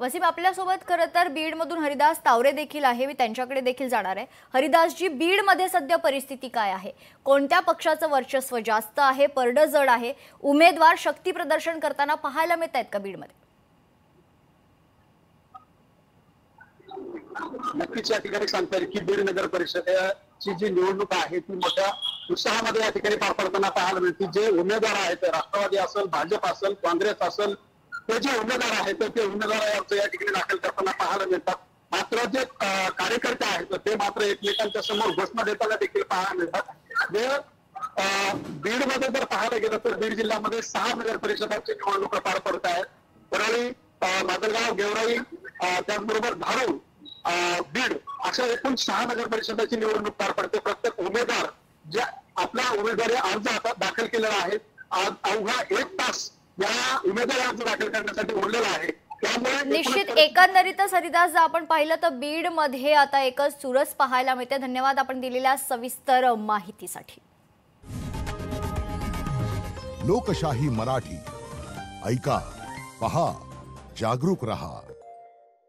वसीम, आपल्यासोबत खरं तर बीडमधून हरिदास तावरे देखील आहे. मी त्यांच्याकडे देखील जाणार आहे. हरिदासजी, बीडमध्ये सध्या परिस्थिती काय आहे? कोणत्या पक्षाचं वर्चस्व जास्त आहे, परडं जड आहे? उमेदवार शक्ती प्रदर्शन करताना पाहायला मिळत आहेत का बीडमध्ये? नक्कीच या ठिकाणी सांगता येईल की बीड नगर परिषदेची जी निवडणूक आहे ती मोठ्या उत्साहामध्ये या ठिकाणी पार पडताना पाहायला मिळते. जे उमेदवार आहेत, राष्ट्रवादी असेल, भाजप असेल, काँग्रेस असेल, ते जे उमेदवार आहेत ते उमेदवार या ठिकाणी दाखल करताना पाहायला मिळतात. मात्र जे कार्यकर्ते आहेत ते मात्र एकमेकांच्या समोर घोषणा देताना देखील पाहायला मिळतात. जे बीडमध्ये जर पाहायला गेलं तर बीड जिल्ह्यामध्ये 6 नगर परिषदांची निवडणुका पार पडत आहेत. परळी, माजलगाव, गेवराई, त्याचबरोबर धारूर, बीड अशा एकूण 6 नगर परिषदाची निवडणूक पार पडते. प्रत्येक उमेदवार जे आपला उमेदवारी अर्ज आता दाखल केलेला आहे, अवघा 1 तास या उमेदवारी अर्ज दाखल करण्यासाठी उरलेला आहे. त्यामुळे निश्चित एकंदरीतच हरिदास, जर आपण पाहिलं तर बीड मध्ये आता एकच चुरस पाहायला मिळते. धन्यवाद आपण दिलेल्या सविस्तर माहितीसाठी. लोकशाही मराठी ऐका, पहा, जागरूक रहा.